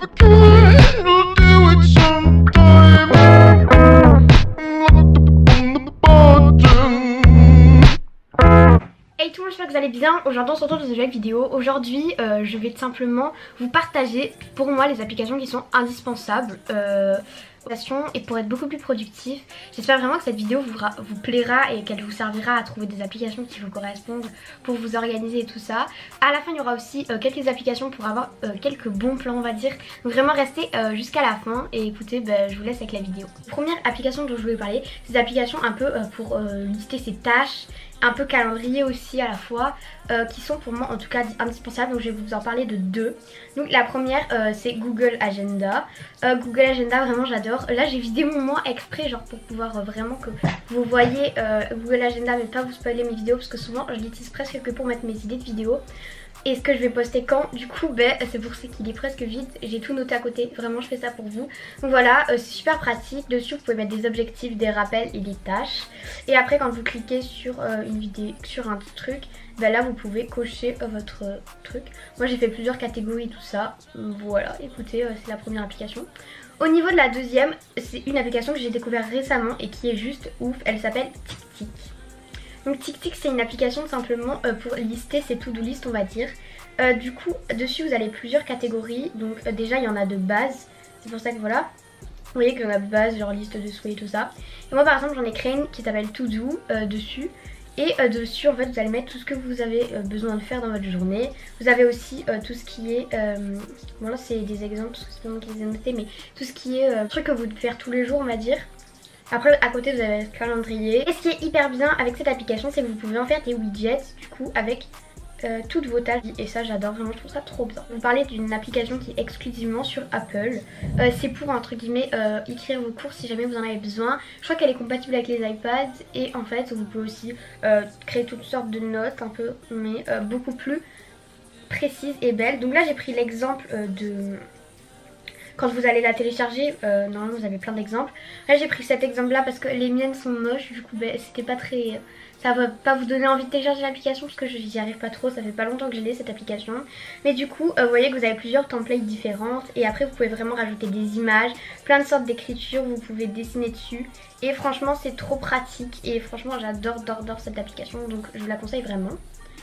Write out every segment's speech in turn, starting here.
Hey tout le monde, j'espère que vous allez bien. Aujourd'hui on se retrouve dans une nouvelle vidéo. Aujourd'hui je vais tout simplement vous partager pour moi les applications qui sont indispensables et pour être beaucoup plus productif. J'espère vraiment que cette vidéo vous plaira et qu'elle vous servira à trouver des applications qui vous correspondent pour vous organiser et tout ça. À la fin il y aura aussi quelques applications pour avoir quelques bons plans on va dire. Donc vraiment restez jusqu'à la fin et écoutez, je vous laisse avec la vidéo. Première application dont je voulais parler, c'est des applications un peu pour lister ses tâches, un peu calendrier aussi à la fois, qui sont pour moi en tout cas indispensables. Donc je vais vous en parler de deux. Donc la première c'est Google Agenda. Google Agenda vraiment j'adore. Là j'ai vidé mon mois exprès genre pour pouvoir vraiment que vous voyez Google Agenda mais pas vous spoiler mes vidéos parce que souvent je l'utilise presque que pour mettre mes idées de vidéos. Et ce que je vais poster quand, du coup c'est pour ça qu'il est presque vide, j'ai tout noté à côté, vraiment je fais ça pour vous. Donc voilà, c'est super pratique, dessus vous pouvez mettre des objectifs, des rappels et des tâches. Et après quand vous cliquez sur une vidéo, sur un truc, là vous pouvez cocher votre truc. Moi j'ai fait plusieurs catégories tout ça, voilà écoutez c'est la première application. Au niveau de la deuxième, c'est une application que j'ai découvert récemment et qui est juste ouf, elle s'appelle TickTick. Donc TickTick c'est une application simplement pour lister ses to-do list on va dire. Du coup dessus vous avez plusieurs catégories. Donc déjà il y en a de base. C'est pour ça que voilà. Vous voyez qu'il y en a de base genre liste de souhaits et tout ça. Et moi par exemple j'en ai créé une qui s'appelle To Do dessus. Et dessus en fait vous allez mettre tout ce que vous avez besoin de faire dans votre journée. Vous avez aussi tout ce qui est bon là c'est des exemples parce que c'est pas moi qui les ai notés, mais tout ce qui est truc que vous devez faire tous les jours on va dire. Après à côté vous avez le calendrier. Et ce qui est hyper bien avec cette application c'est que vous pouvez en faire des widgets du coup avec toutes vos tâches. Et ça j'adore vraiment, je trouve ça trop bien. Je vais vous parler d'une application qui est exclusivement sur Apple. C'est pour entre guillemets écrire vos courses si jamais vous en avez besoin. Je crois qu'elle est compatible avec les iPads. Et en fait vous pouvez aussi créer toutes sortes de notes un peu mais beaucoup plus précises et belles. Donc là j'ai pris l'exemple de... Quand vous allez la télécharger, normalement vous avez plein d'exemples. Là j'ai pris cet exemple là parce que les miennes sont moches. Du coup c'était pas très... Ça va pas vous donner envie de télécharger l'application parce que j'y arrive pas trop. Ça fait pas longtemps que je l'ai cette application. Mais du coup vous voyez que vous avez plusieurs templates différentes. Et après vous pouvez vraiment rajouter des images, plein de sortes d'écriture. Vous pouvez dessiner dessus. Et franchement c'est trop pratique. Et franchement j'adore cette application. Donc je vous la conseille vraiment.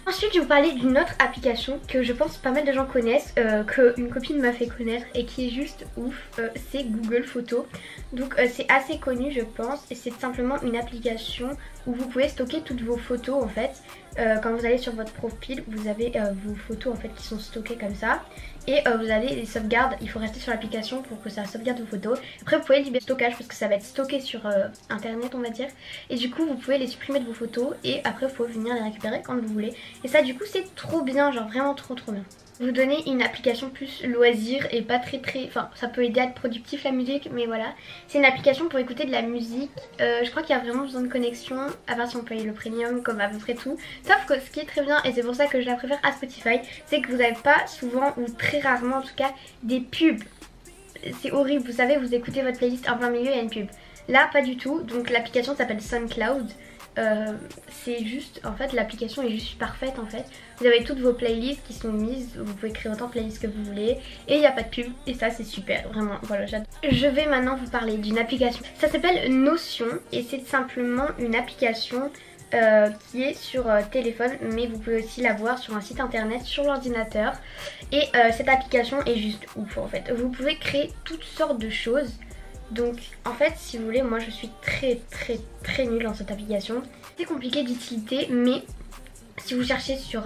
Ensuite je vais vous parler d'une autre application que je pense pas mal de gens connaissent, qu'une copine m'a fait connaître et qui est juste ouf, c'est Google Photos. Donc c'est assez connu je pense et c'est simplement une application où vous pouvez stocker toutes vos photos en fait. Quand vous allez sur votre profil vous avez vos photos en fait qui sont stockées comme ça. Et vous avez les sauvegardes, il faut rester sur l'application pour que ça sauvegarde vos photos. Après vous pouvez libérer le stockage parce que ça va être stocké sur internet on va dire. Et du coup vous pouvez les supprimer de vos photos et après vous pouvez venir les récupérer quand vous voulez. Et ça du coup c'est trop bien, genre vraiment trop bien. Vous donnez une application plus loisir et pas très... Enfin ça peut aider à être productif la musique mais voilà. C'est une application pour écouter de la musique. Je crois qu'il y a vraiment besoin de connexion à part si on paye le premium comme à peu près tout. Sauf que ce qui est très bien et c'est pour ça que je la préfère à Spotify, c'est que vous n'avez pas souvent ou très rarement en tout cas des pubs. C'est horrible, vous savez vous écoutez votre playlist en plein milieu et il y a une pub. Là pas du tout, donc l'application s'appelle SoundCloud. C'est juste, en fait l'application est juste parfaite en fait. Vous avez toutes vos playlists qui sont mises, vous pouvez créer autant de playlists que vous voulez et il n'y a pas de pub et ça c'est super, vraiment, voilà j'adore. Je vais maintenant vous parler d'une application, ça s'appelle Notion et c'est simplement une application qui est sur téléphone mais vous pouvez aussi la voir sur un site internet sur l'ordinateur. Et cette application est juste ouf en fait, vous pouvez créer toutes sortes de choses. Donc en fait si vous voulez moi je suis très nulle dans cette application. C'est compliqué d'utilité mais si vous cherchez sur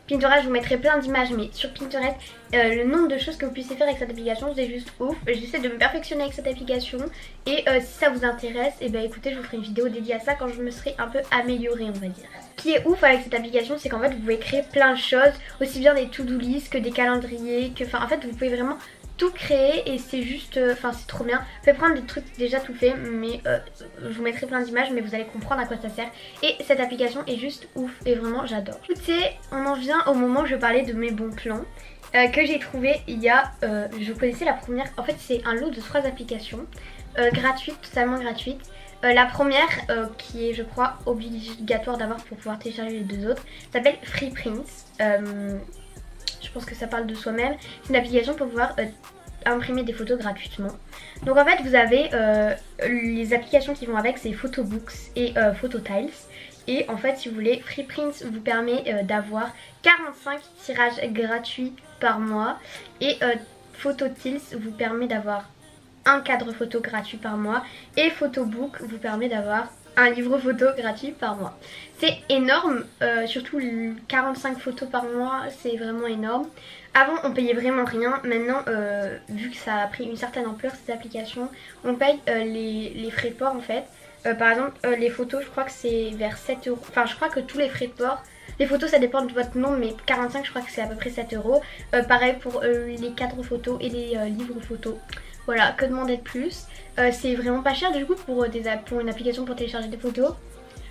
Pinterest je vous mettrai plein d'images mais sur Pinterest le nombre de choses que vous puissiez faire avec cette application c'est juste ouf. J'essaie de me perfectionner avec cette application et si ça vous intéresse et écoutez je vous ferai une vidéo dédiée à ça quand je me serai un peu améliorée on va dire. Ce qui est ouf avec cette application c'est qu'en fait vous pouvez créer plein de choses, aussi bien des to-do list que des calendriers, que en fait vous pouvez vraiment tout créer et c'est juste, enfin c'est trop bien. Vous pouvez prendre des trucs déjà tout faits mais je vous mettrai plein d'images mais vous allez comprendre à quoi ça sert. Et cette application est juste ouf et vraiment j'adore. Écoutez, on en vient au moment où je parlais de mes bons plans que j'ai trouvé il y a, je connaissais la première, en fait c'est un lot de 3 applications gratuites, totalement gratuites. La première qui est je crois obligatoire d'avoir pour pouvoir télécharger les deux autres s'appelle FreePrints. Je pense que ça parle de soi-même. C'est une application pour pouvoir imprimer des photos gratuitement. Donc en fait vous avez les applications qui vont avec, c'est Photobooks et Phototiles. Et en fait si vous voulez, FreePrint vous permet d'avoir 45 tirages gratuits par mois. Et Phototiles vous permet d'avoir un cadre photo gratuit par mois. Et Photobook vous permet d'avoir un livre photo gratuit par mois. C'est énorme, surtout 45 photos par mois, c'est vraiment énorme. Avant on payait vraiment rien, maintenant vu que ça a pris une certaine ampleur ces applications, on paye les frais de port en fait. Par exemple les photos je crois que c'est vers 7 euros, enfin je crois que tous les frais de port, les photos ça dépend de votre nom mais 45 je crois que c'est à peu près 7 euros. Pareil pour les cadres photos et les livres photos. Voilà, que demander de plus. C'est vraiment pas cher du coup pour une application pour télécharger des photos.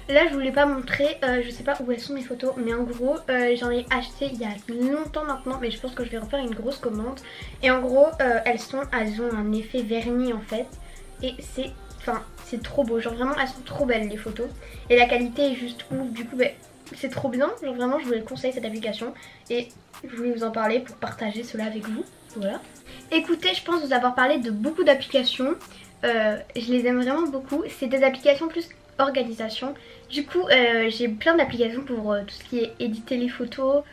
Là je vous l'ai pas montré, je sais pas où elles sont mes photos, mais en gros j'en ai acheté il y a longtemps maintenant, mais je pense que je vais refaire une grosse commande. Et en gros elles ont un effet vernis en fait, et c'est trop beau, genre vraiment elles sont trop belles les photos. Et la qualité est juste ouf, du coup c'est trop bien, genre vraiment je vous conseille cette application. Et je voulais vous en parler pour partager cela avec vous, voilà. Écoutez, je pense vous avoir parlé de beaucoup d'applications, je les aime vraiment beaucoup, c'est des applications plus organisation. Du coup j'ai plein d'applications pour tout ce qui est éditer les photos,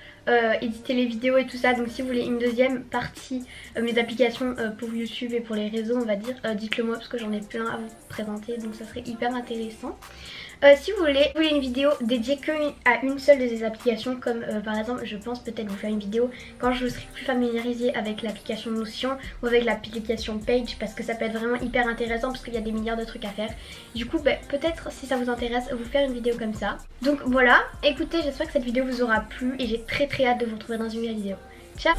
éditer les vidéos et tout ça. Donc si vous voulez une deuxième partie, mes applications pour YouTube et pour les réseaux on va dire, dites-le moi parce que j'en ai plein à vous présenter, donc ça serait hyper intéressant. Si vous voulez une vidéo dédiée à une seule de ces applications, comme par exemple je pense peut-être vous faire une vidéo quand je serai plus familiarisée avec l'application Notion ou avec l'application Page, parce que ça peut être vraiment hyper intéressant parce qu'il y a des milliards de trucs à faire. Du coup peut-être si ça vous intéresse vous faire une vidéo comme ça. Donc voilà, écoutez, j'espère que cette vidéo vous aura plu et j'ai très hâte de vous retrouver dans une nouvelle vidéo. Ciao.